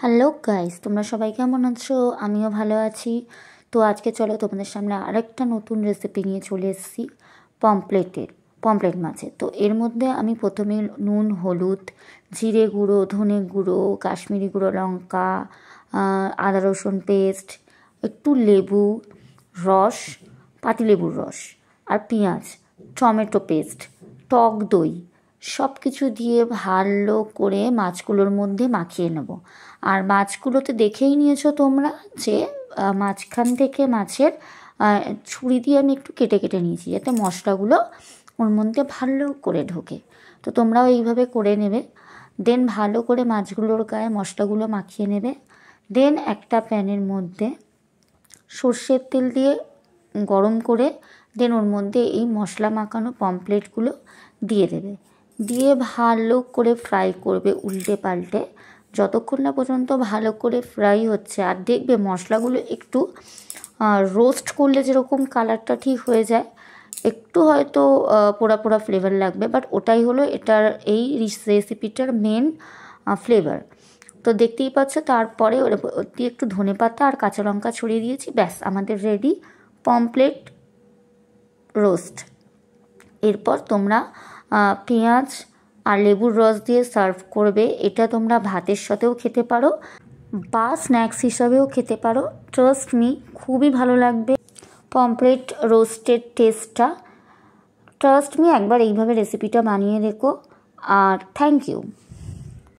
Hello guys, তোমরা সবাই কেমন আছো? আমিও ভালো আছি। তো আজকে চলো তোমাদের সামনে আরেকটা নতুন রেসিপি নিয়ে চলে এসেছি, পমপ্লেট মাছের। তো এর মধ্যে আমি প্রথমে নুন, হলুদ, জিরে গুঁড়ো, ধনে গুঁড়ো, কাশ্মীরি গুঁড়ো লঙ্কা, আদা রসুন পেস্ট, একটু লেবু রস, পাতিলেবুর রস আর পেঁয়াজ, টমেটো পেস্ট, টক দই সব কিছু দিয়ে ভালো করে মাছগুলোর মধ্যে মাখিয়ে নেব। আর মাছগুলোতে দেখেই নিয়েছো তোমরা যে মাঝখান থেকে মাছের ছুরি দিয়ে আমি একটু কেটে কেটে নিয়েছি যাতে মশলাগুলো ওর মধ্যে ভালো করে ঢোকে। তো তোমরাও এইভাবে করে নেবে। দেন ভালো করে মাছগুলোর গায়ে মশলাগুলো মাখিয়ে নেবে। দেন একটা প্যানের মধ্যে সর্ষের তেল দিয়ে গরম করে দেন ওর মধ্যে এই মশলা মাখানো পমপ্লেটগুলো দিয়ে দেবে। দিয়ে ভালো করে ফ্রাই করবে উল্টে পাল্টে, যতক্ষণ না পর্যন্ত ভালো করে ফ্রাই হচ্ছে। আর দেখবে মশলাগুলো একটু রোস্ট করলে যেরকম কালারটা ঠিক হয়ে যায়, একটু হয়তো পোড়া পোড়া ফ্লেভার লাগবে, বাট ওটাই হলো এটার এই রেসিপিটার মেন ফ্লেভার। তো দেখতেই পাচ্ছ। তারপরে ওর দিয়ে একটু ধনেপাতা আর কাঁচা লঙ্কা ছড়িয়ে দিয়েছি, ব্যাস আমাদের রেডি পমপ্লেট রোস্ট। এরপর তোমরা পেঁয়াজ আর লেবুর রস দিয়ে সার্ভ করবে। এটা তোমরা ভাতের সাথেও খেতে পারো বা স্ন্যাক্স হিসাবেও খেতে পারো। ট্রাস্ট মি, খুবই ভালো লাগবে পমপ্লেট রোস্টের টেস্টটা। ট্রাস্ট মি, একবার এইভাবে রেসিপিটা বানিয়ে দেখো। আর থ্যাংক ইউ।